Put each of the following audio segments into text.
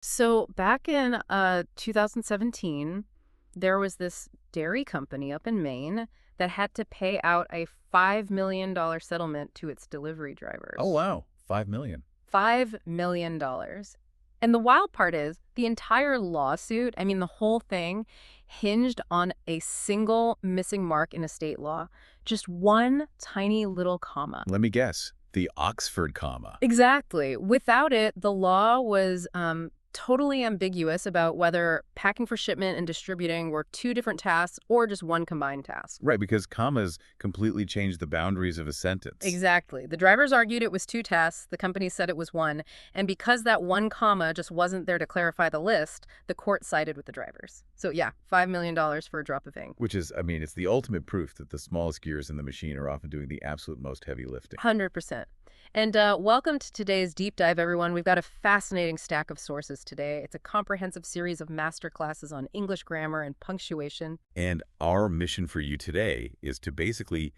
So back in 2017, there was this dairy company up in Maine that had to pay out a $5 million settlement to its delivery Oh, drivers. wow. 5 million. $5 million. And the wild part is the entire lawsuit, I mean, the whole thing hinged on a single missing mark in a state law. Just one tiny little comma. Let me guess. The Oxford comma. Exactly. Without it, the law was totally ambiguous about whether packing for shipment and distributing were two different tasks or just one combined task. Right, because commas completely change the boundaries of a sentence. Exactly. The drivers argued it was two tasks. The company said it was one. And because that one comma just wasn't there to clarify the list, the court sided with the drivers. So yeah, $5 million for a drop of ink. Which is, I mean, it's the ultimate proof that the smallest gears in the machine are often doing the absolute most heavy lifting. 100%. And welcome to today's deep dive, everyone. We've got a fascinating stack of sources today. It's a comprehensive series of masterclasses on English grammar and punctuation. And our mission for you today is to basically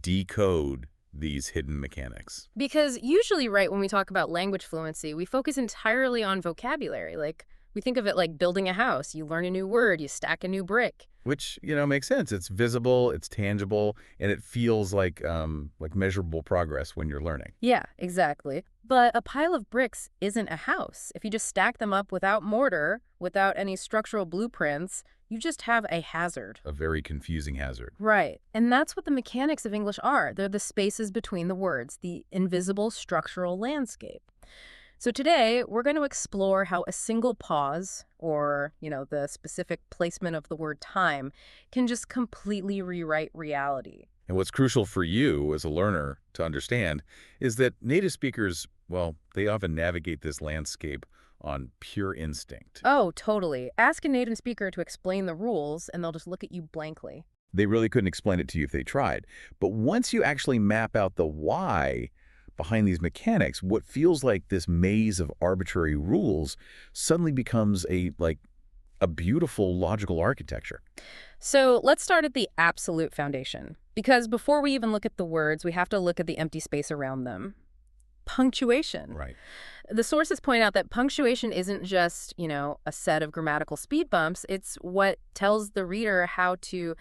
decode these hidden mechanics. Because usually, right, when we talk about language fluency, we focus entirely on vocabulary. Like, we think of it like building a house. You learn a new word, you stack a new brick. Which, makes sense. It's visible, it's tangible, and it feels like measurable progress when you're learning. Yeah, exactly. But a pile of bricks isn't a house. If you just stack them up without mortar, without any structural blueprints, you just have a hazard. A very confusing hazard. Right. And that's what the mechanics of English are. They're the spaces between the words, the invisible structural landscape. So today, we're going to explore how a single pause, or, the specific placement of the word time, can just completely rewrite reality. And what's crucial for you as a learner to understand is that native speakers, well, they often navigate this landscape on pure instinct. Oh, totally. Ask a native speaker to explain the rules, and they'll just look at you blankly. They really couldn't explain it to you if they tried. But once you actually map out the why behind these mechanics, what feels like this maze of arbitrary rules suddenly becomes a beautiful logical architecture. So let's start at the absolute foundation. Because before we even look at the words, we have to look at the empty space around them. Punctuation. Right. The sources point out that punctuation isn't just, a set of grammatical speed bumps. It's what tells the reader how to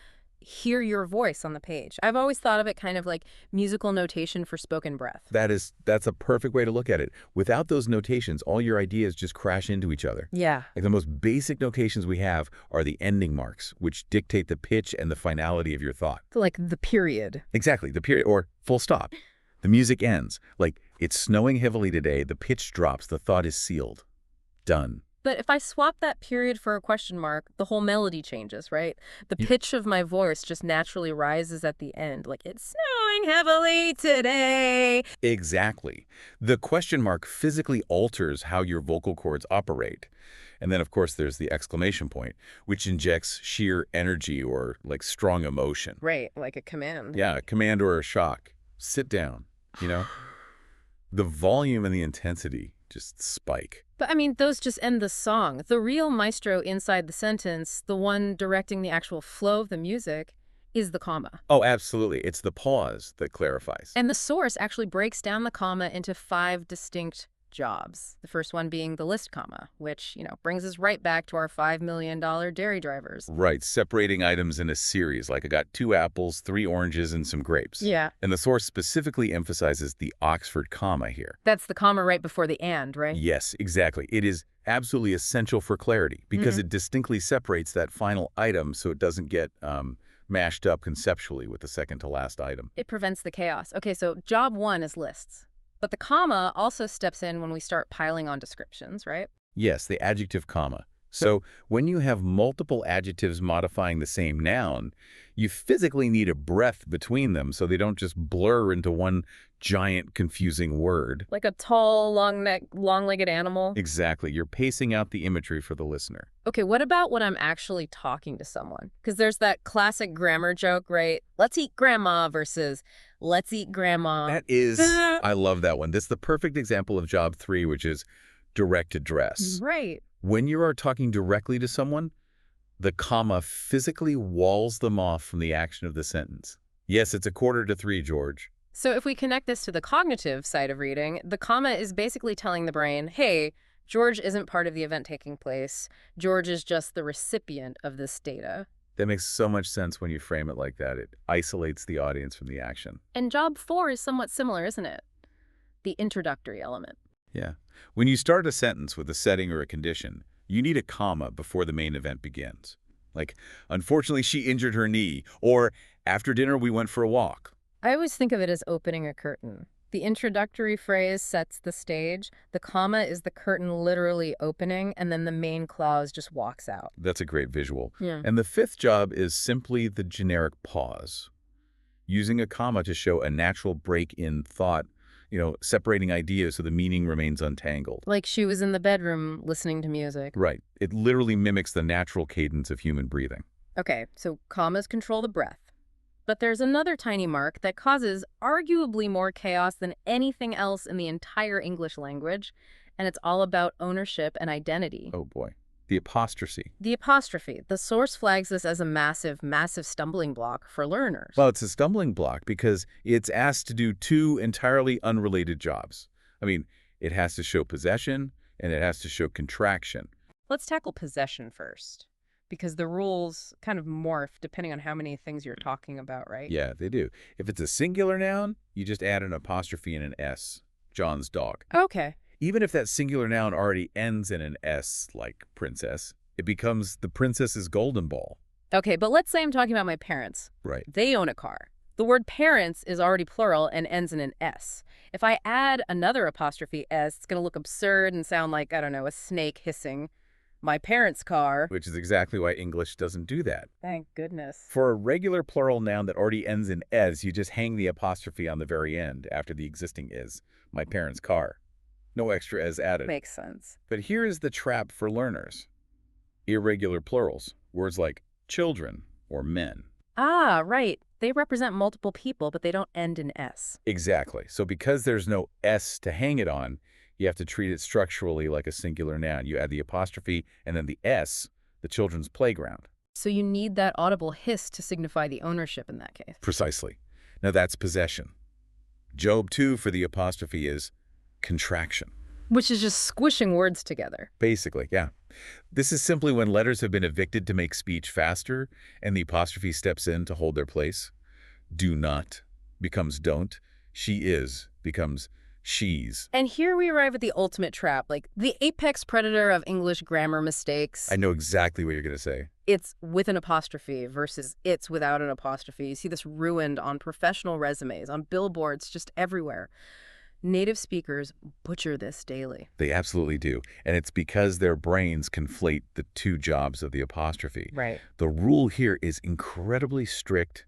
hear your voice on the page. I've always thought of it kind of like musical notation for spoken breath. That's a perfect way to look at it. Without those notations, all your ideas just crash into each other. Yeah. Like the most basic notations we have are the ending marks, which dictate the pitch and the finality of your thought. Like the period. Exactly, the period or full stop. The music ends. Like, it's snowing heavily today, the pitch drops, the thought is sealed. Done. But if I swap that period for a question mark, the whole melody changes, right? The You- pitch of my voice just naturally rises at the end, like it's snowing heavily today. Exactly. The question mark physically alters how your vocal cords operate. And then, of course, there's the exclamation point, which injects sheer energy or like strong emotion. Right, like a command. Yeah, a command or a shock. Sit down, you know? The volume and the intensity just spike. But I mean, those just end the song. The real maestro inside the sentence, the one directing the actual flow of the music, is the comma. Oh, absolutely. It's the pause that clarifies. And the source actually breaks down the comma into 5 distinct jobs. The first one being the list comma, which, brings us right back to our $5 million dairy drivers. Right, separating items in a series, like I got 2 apples, 3 oranges, and some grapes. Yeah. And the source specifically emphasizes the Oxford comma here. That's the comma right before the and, right? Yes, exactly. It is absolutely essential for clarity because it distinctly separates that final item so it doesn't get mashed up conceptually with the second to last item. It prevents the chaos. Okay, so job 1 is lists. But the comma also steps in when we start piling on descriptions, right? Yes, the adjective comma. So when you have multiple adjectives modifying the same noun, you physically need a breath between them so they don't just blur into one giant confusing word. Like a tall, long-legged animal. Exactly. You're pacing out the imagery for the listener. Okay, what about when I'm actually talking to someone? Because there's that classic grammar joke, right? Let's eat grandma versus let's eat grandma. That is, I love that one. That's the perfect example of job 3, which is direct address. Right. When you are talking directly to someone, the comma physically walls them off from the action of the sentence. Yes, it's 2:45, George. So if we connect this to the cognitive side of reading, the comma is basically telling the brain, hey, George isn't part of the event taking place. George is just the recipient of this data. That makes so much sense when you frame it like that. It isolates the audience from the action. And job 4 is somewhat similar, isn't it? The introductory element. Yeah. When you start a sentence with a setting or a condition, you need a comma before the main event begins. Like, unfortunately, she injured her knee, or after dinner, we went for a walk. I always think of it as opening a curtain. The introductory phrase sets the stage, the comma is the curtain literally opening, and then the main clause just walks out. That's a great visual. Yeah. And the fifth job is simply the generic pause, using a comma to show a natural break in thought, separating ideas so the meaning remains untangled. Like she was in the bedroom listening to music. Right. It literally mimics the natural cadence of human breathing. Okay, so commas control the breath. But there's another tiny mark that causes arguably more chaos than anything else in the entire English language, and it's all about ownership and identity. Oh boy. The apostrophe. The apostrophe. The source flags this as a massive, massive stumbling block for learners. Well, it's a stumbling block because it's asked to do two entirely unrelated jobs. I mean, it has to show possession and it has to show contraction. Let's tackle possession first, because the rules kind of morph depending on how many things you're talking about, right? Yeah, they do. If it's a singular noun, you just add an apostrophe and an S. John's dog. Okay. Even if that singular noun already ends in an S, like princess, it becomes the princess's golden ball. Okay, but let's say I'm talking about my parents. Right. They own a car. The word parents is already plural and ends in an S. If I add another apostrophe S, it's going to look absurd and sound like, I don't know, a snake hissing. My parents' car. Which is exactly why English doesn't do that. Thank goodness. For a regular plural noun that already ends in "es," you just hang the apostrophe on the very end after the existing "is." My parents' car. No extra "es" added. Makes sense. But here is the trap for learners. Irregular plurals, words like children or men. Ah, right. They represent multiple people, but they don't end in S. Exactly. So because there's no "s" to hang it on, you have to treat it structurally like a singular noun. You add the apostrophe and then the S, the children's playground. So you need that audible hiss to signify the ownership in that case. Precisely. Now that's possession. Job 2 for the apostrophe is contraction. Which is just squishing words together. Basically, yeah. This is simply when letters have been evicted to make speech faster and the apostrophe steps in to hold their place. Do not becomes don't. She is becomes she's. And here we arrive at the ultimate trap, like the apex predator of English grammar mistakes. I know exactly what you're going to say. It's with an apostrophe versus it's without an apostrophe. You see this ruined on professional resumes, on billboards, just everywhere. Native speakers butcher this daily. They absolutely do. And it's because their brains conflate the two jobs of the apostrophe. Right. The rule here is incredibly strict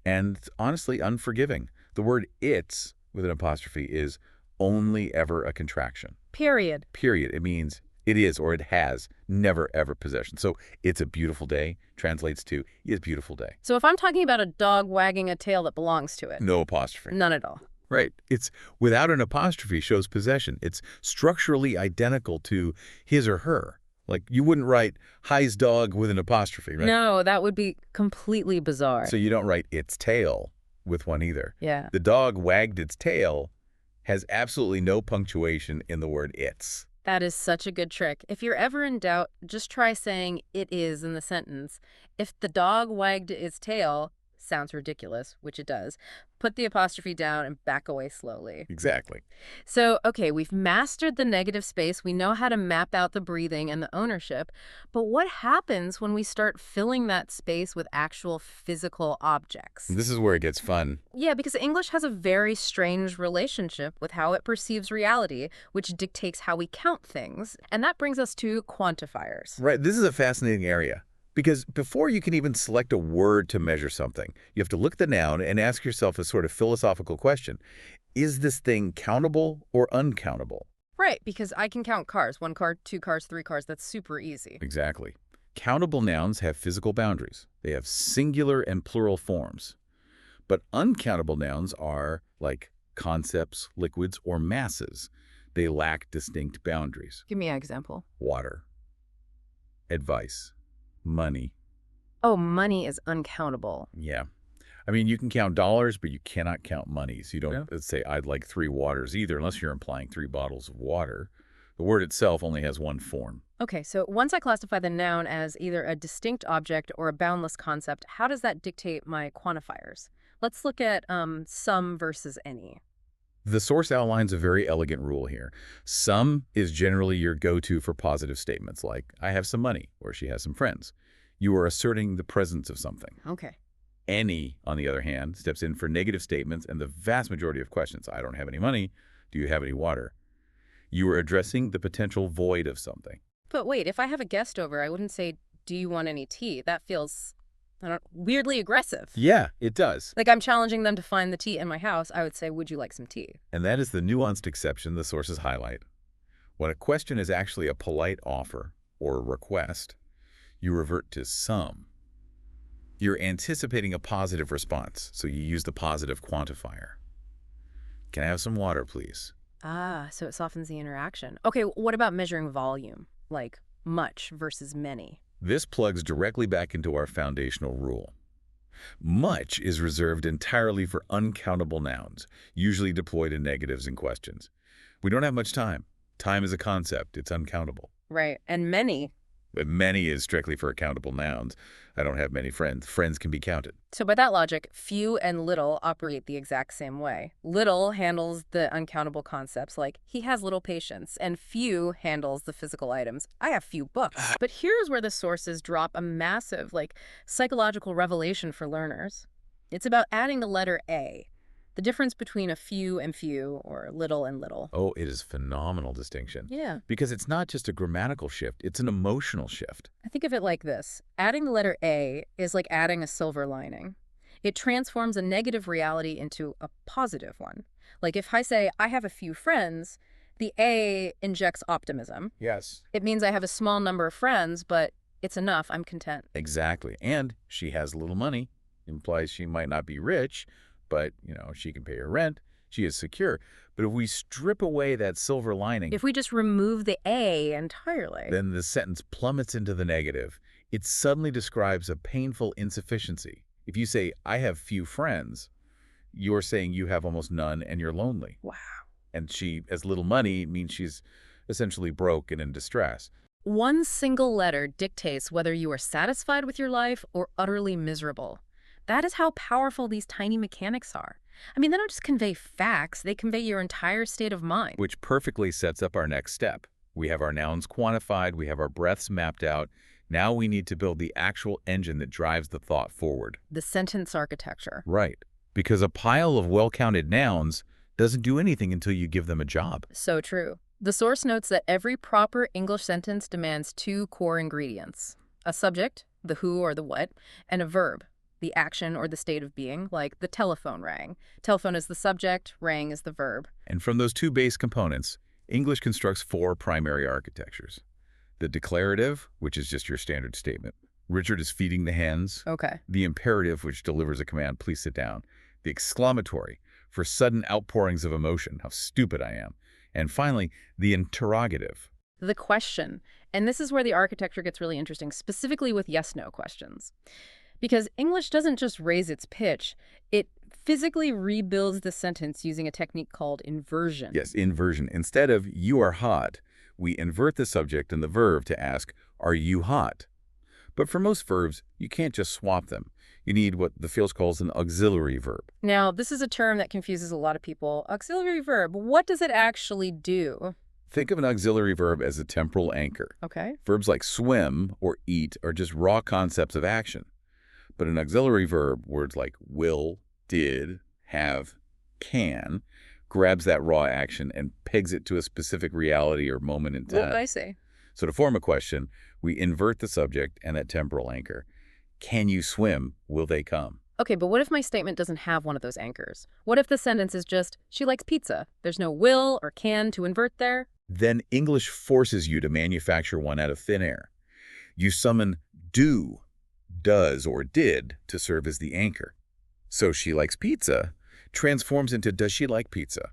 and honestly unforgiving. The word it's with an apostrophe is only ever a contraction. Period. Period. It means it is or it has, never ever possession. So it's a beautiful day translates to it's a beautiful day. So if I'm talking about a dog wagging a tail that belongs to it. No apostrophe. None at all. Right. It's without an apostrophe shows possession. It's structurally identical to his or her. Like you wouldn't write hi's dog with an apostrophe, right? No, that would be completely bizarre. So you don't write its tail with one either. Yeah. The dog wagged its tail has absolutely no punctuation in the word it's. That is such a good trick. If you're ever in doubt, just try saying it is in the sentence. If the dog wagged its tail, sounds ridiculous, which it does, put the apostrophe down and back away slowly. Exactly. So, okay, we've mastered the negative space. We know how to map out the breathing and the ownership. But what happens when we start filling that space with actual physical objects? This is where it gets fun. Yeah, because English has a very strange relationship with how it perceives reality, which dictates how we count things. And that brings us to quantifiers. Right. This is a fascinating area. Because before you can even select a word to measure something, you have to look at the noun and ask yourself a sort of philosophical question. Is this thing countable or uncountable? Right, because I can count cars. 1 car, 2 cars, 3 cars. That's super easy. Exactly. Countable nouns have physical boundaries. They have singular and plural forms. But uncountable nouns are like concepts, liquids, or masses. They lack distinct boundaries. Give me an example. Water. Advice. Money. Oh, money is uncountable. Yeah. I mean, you can count dollars, but you cannot count money. So you don't say, I'd like 3 waters either, unless you're implying 3 bottles of water. The word itself only has one form. Okay, so once I classify the noun as either a distinct object or a boundless concept, how does that dictate my quantifiers? Let's look at some versus any. The source outlines a very elegant rule here. Some is generally your go-to for positive statements like, I have some money, or she has some friends. You are asserting the presence of something. Okay. Any, on the other hand, steps in for negative statements and the vast majority of questions. I don't have any money. Do you have any water? You are addressing the potential void of something. But wait, if I have a guest over, I wouldn't say, do you want any tea? That feels, I don't, weirdly aggressive. Yeah, it does. Like I'm challenging them to find the tea in my house. I would say, would you like some tea? And that is the nuanced exception the sources highlight. When a question is actually a polite offer or a request, you revert to some. You're anticipating a positive response, so you use the positive quantifier. Can I have some water, please? Ah, so it softens the interaction. Okay, what about measuring volume? Like much versus many? This plugs directly back into our foundational rule. Much is reserved entirely for uncountable nouns, usually deployed in negatives and questions. We don't have much time. Time is a concept. It's uncountable. Right, and many. But many is strictly for accountable nouns. I don't have many friends. Friends can be counted. So by that logic, few and little operate the exact same way. Little handles the uncountable concepts like he has little patience, and few handles the physical items. I have few books. But here's where the sources drop a massive, psychological revelation for learners. It's about adding the letter A, the difference between a few and few, or little and little. Oh, it is a phenomenal distinction. Yeah. Because it's not just a grammatical shift, it's an emotional shift. I think of it like this. Adding the letter A is like adding a silver lining. It transforms a negative reality into a positive one. Like if I say, I have a few friends, the A injects optimism. Yes. It means I have a small number of friends, but it's enough. I'm content. Exactly. And she has little money. Implies she might not be rich, but, she can pay her rent. She is secure. But if we strip away that silver lining, If we just remove the A entirely, then the sentence plummets into the negative. It suddenly describes a painful insufficiency. If you say, I have few friends, you're saying you have almost none and you're lonely. wow. And she has little money means she's essentially broke and in distress. One single letter dictates whether you are satisfied with your life or utterly miserable. That is how powerful these tiny mechanics are. I mean, they don't just convey facts, they convey your entire state of mind. Which perfectly sets up our next step. We have our nouns quantified, we have our breaths mapped out. Now we need to build the actual engine that drives the thought forward. The sentence architecture. Right. Because a pile of well-counted nouns doesn't do anything until you give them a job. So true. The source notes that every proper English sentence demands two core ingredients: a subject, the who or the what, and a verb, the action or the state of being, like the telephone rang. Telephone is the subject, rang is the verb. And from those two base components, English constructs four primary architectures. The declarative, which is just your standard statement. Richard is feeding the hens. Okay. The imperative, which delivers a command, please sit down. The exclamatory, for sudden outpourings of emotion, how stupid I am. And finally, the interrogative. The question. And this is where the architecture gets really interesting, specifically with yes-no questions. Because English doesn't just raise its pitch, it physically rebuilds the sentence using a technique called inversion. Yes, inversion. Instead of you are hot, we invert the subject and the verb to ask, are you hot? But for most verbs, you can't just swap them. You need what the field calls an auxiliary verb. Now, this is a term that confuses a lot of people. Auxiliary verb, what does it actually do? Think of an auxiliary verb as a temporal anchor. Okay. Verbs like swim or eat are just raw concepts of action. But an auxiliary verb, words like will, did, have, can, grabs that raw action and pegs it to a specific reality or moment in time. What did I say? So to form a question, we invert the subject and that temporal anchor. Can you swim? Will they come? Okay, but what if my statement doesn't have one of those anchors? What if the sentence is just, she likes pizza? There's no will or can to invert there? Then English forces you to manufacture one out of thin air. You summon do, does, or did to serve as the anchor. So she likes pizza transforms into does she like pizza?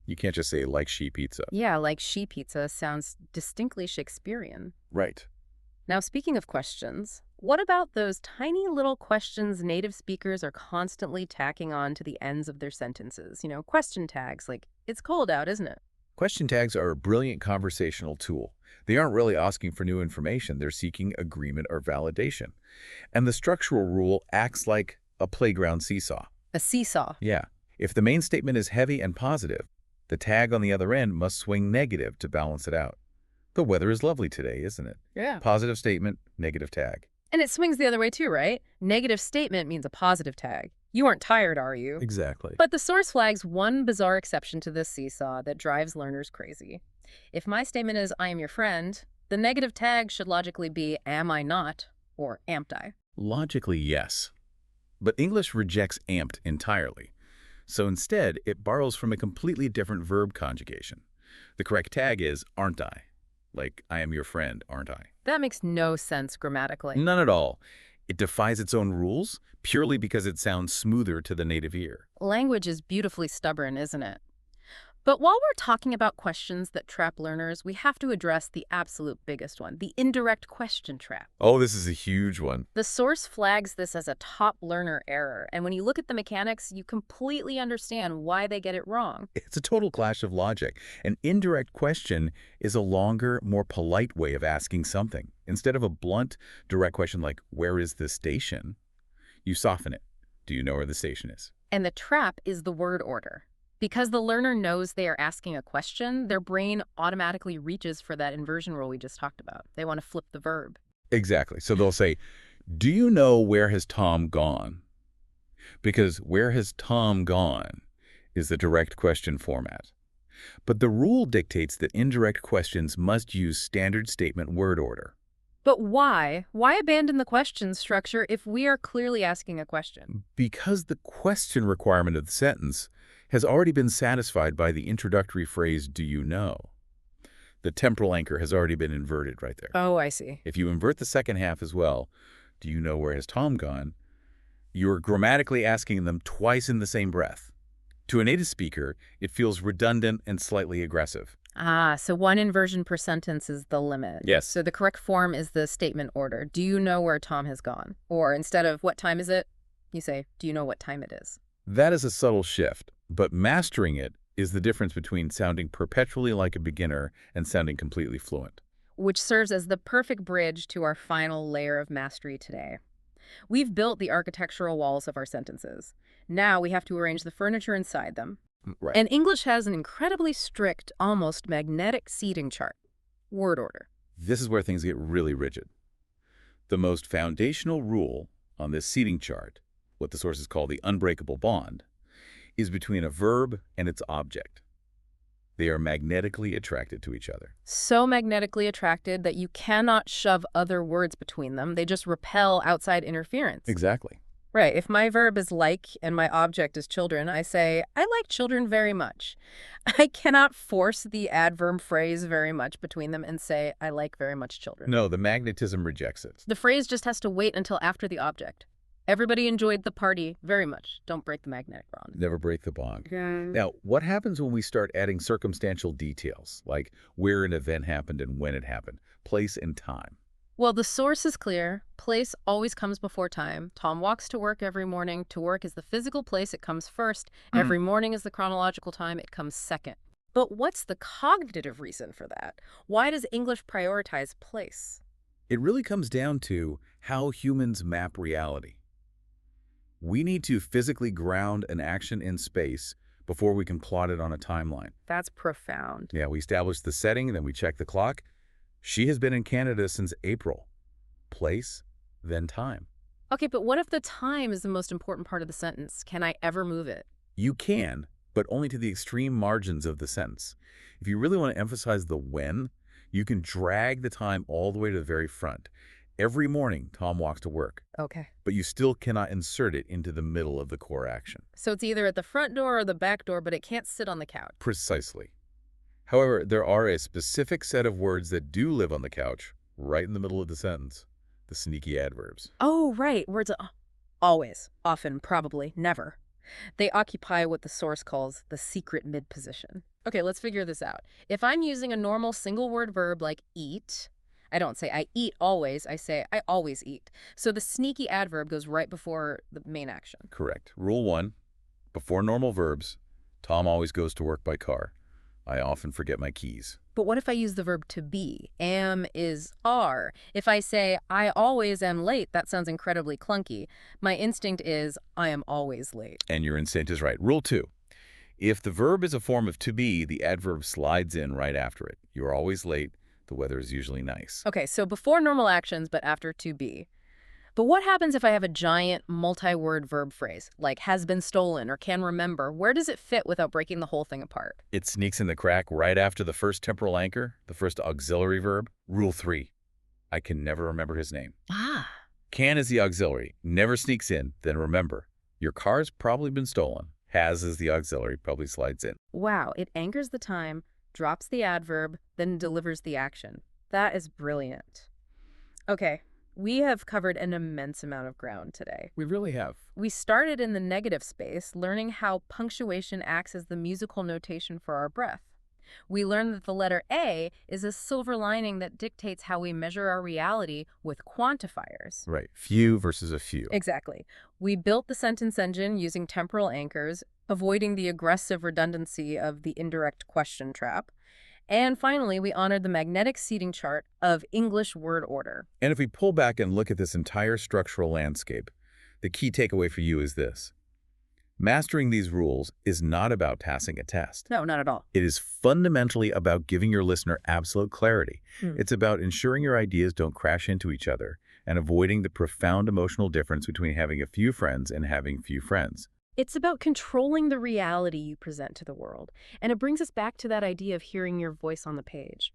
You can't just say like she pizza. Yeah, like she pizza sounds distinctly Shakespearean. Right. Now, speaking of questions, what about those tiny little questions native speakers are constantly tacking on to the ends of their sentences? You know, question tags like, it's cold out, isn't it? Question tags are a brilliant conversational tool. They aren't really asking for new information. They're seeking agreement or validation. And the structural rule acts like a playground seesaw. A seesaw. Yeah. If the main statement is heavy and positive, the tag on the other end must swing negative to balance it out. The weather is lovely today, isn't it? Yeah. Positive statement, negative tag. And it swings the other way too, right? Negative statement means a positive tag. You aren't tired, are you? Exactly. But the source flags one bizarre exception to this seesaw that drives learners crazy. If my statement is, I am your friend, the negative tag should logically be, am I not, or amped I. Logically, yes. But English rejects amped entirely. So instead, it borrows from a completely different verb conjugation. The correct tag is, aren't I? Like, I am your friend, aren't I? That makes no sense grammatically. None at all. It defies its own rules purely because it sounds smoother to the native ear. Language is beautifully stubborn, isn't it? But while we're talking about questions that trap learners, we have to address the absolute biggest one, the indirect question trap. Oh, this is a huge one. The source flags this as a top learner error, and when you look at the mechanics, you completely understand why they get it wrong. It's a total clash of logic. An indirect question is a longer, more polite way of asking something. Instead of a blunt, direct question like, where is this station? You soften it. Do you know where the station is? And the trap is the word order. Because the learner knows they are asking a question, their brain automatically reaches for that inversion rule we just talked about. They want to flip the verb. Exactly. So they'll say, do you know where has Tom gone? Because where has Tom gone is the direct question format. But the rule dictates that indirect questions must use standard statement word order. But why? Why abandon the question structure if we are clearly asking a question? Because the question requirement of the sentence has already been satisfied by the introductory phrase, do you know? The temporal anchor has already been inverted right there. Oh, I see. If you invert the second half as well, do you know where has Tom gone? You're grammatically asking them twice in the same breath. To a native speaker, it feels redundant and slightly aggressive. Ah, so one inversion per sentence is the limit. Yes. So the correct form is the statement order. Do you know where Tom has gone? Or instead of what time is it, you say, do you know what time it is? That is a subtle shift, but mastering it is the difference between sounding perpetually like a beginner and sounding completely fluent. Which serves as the perfect bridge to our final layer of mastery today. We've built the architectural walls of our sentences. Now we have to arrange the furniture inside them. Right. And English has an incredibly strict, almost magnetic seating chart. Word order. This is where things get really rigid. The most foundational rule on this seating chart, what the sources call the unbreakable bond, is between a verb and its object. They are magnetically attracted to each other. So magnetically attracted that you cannot shove other words between them. They just repel outside interference. Exactly. Right. If my verb is like and my object is children, I say, I like children very much. I cannot force the adverb phrase very much between them and say, I like very much children. No, the magnetism rejects it. The phrase just has to wait until after the object. Everybody enjoyed the party very much. Don't break the magnetic bond. Never break the bond. Okay. Now, what happens when we start adding circumstantial details, like where an event happened and when it happened, place and time? Well, the source is clear. Place always comes before time. Tom walks to work every morning. To work is the physical place. It comes first. Every morning is the chronological time. It comes second. But what's the cognitive reason for that? Why does English prioritize place? It really comes down to how humans map reality. We need to physically ground an action in space before we can plot it on a timeline. That's profound. Yeah, we establish the setting, then we check the clock. She has been in Canada since April. Place, then time. Okay, but what if the time is the most important part of the sentence? Can I ever move it? You can, but only to the extreme margins of the sentence. If you really want to emphasize the when, you can drag the time all the way to the very front. Every morning, Tom walks to work, Okay. but you still cannot insert it into the middle of the core action. So it's either at the front door or the back door, but it can't sit on the couch. Precisely. However, there are a specific set of words that do live on the couch, right in the middle of the sentence. The sneaky adverbs. Oh, right. Words always, often, probably, never. They occupy what the source calls the secret mid-position. Okay, let's figure this out. If I'm using a normal single-word verb like eat, I don't say I eat always, I say I always eat. So the sneaky adverb goes right before the main action. Correct. Rule 1, before normal verbs, Tom always goes to work by car. I often forget my keys. But what if I use the verb to be? Am is are. If I say, I always am late, that sounds incredibly clunky. My instinct is, I am always late. And your instinct is right. Rule 2. If the verb is a form of to be, the adverb slides in right after it. You're always late. The weather is usually nice. Okay, so before normal actions, but after to be. But what happens if I have a giant multi-word verb phrase, like has been stolen or can remember? Where does it fit without breaking the whole thing apart? It sneaks in the crack right after the first temporal anchor, the first auxiliary verb. Rule 3. I can never remember his name. Ah. Can is the auxiliary. Never sneaks in. Then remember, your car's probably been stolen. Has is the auxiliary. Probably slides in. Wow, it anchors the time, drops the adverb, then delivers the action. That is brilliant. Okay, we have covered an immense amount of ground today. We really have. We started in the negative space, learning how punctuation acts as the musical notation for our breath. We learned that the letter A is a silver lining that dictates how we measure our reality with quantifiers. Right. Few versus a few. Exactly. We built the sentence engine using temporal anchors, avoiding the aggressive redundancy of the indirect question trap. And finally, we honored the magnetic seating chart of English word order. And if we pull back and look at this entire structural landscape, the key takeaway for you is this. Mastering these rules is not about passing a test. No, not at all. It is fundamentally about giving your listener absolute clarity. It's about ensuring your ideas don't crash into each other and avoiding the profound emotional difference between having a few friends and having few friends. It's about controlling the reality you present to the world. And it brings us back to that idea of hearing your voice on the page.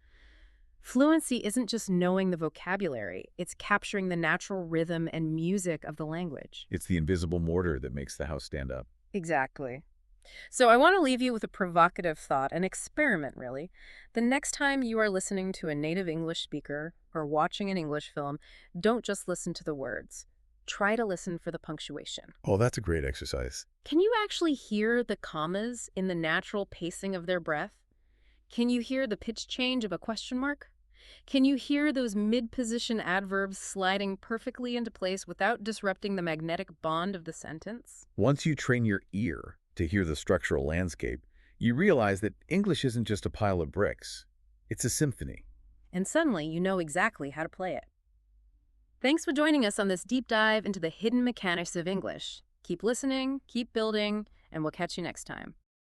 Fluency isn't just knowing the vocabulary, it's capturing the natural rhythm and music of the language. It's the invisible mortar that makes the house stand up. Exactly. So I want to leave you with a provocative thought, an experiment really. The next time you are listening to a native English speaker or watching an English film, don't just listen to the words. Try to listen for the punctuation. Oh, that's a great exercise. Can you actually hear the commas in the natural pacing of their breath? Can you hear the pitch change of a question mark? Can you hear those mid-position adverbs sliding perfectly into place without disrupting the magnetic bond of the sentence? Once you train your ear to hear the structural landscape, you realize that English isn't just a pile of bricks. It's a symphony. And suddenly you know exactly how to play it. Thanks for joining us on this deep dive into the hidden mechanics of English. Keep listening, keep building, and we'll catch you next time.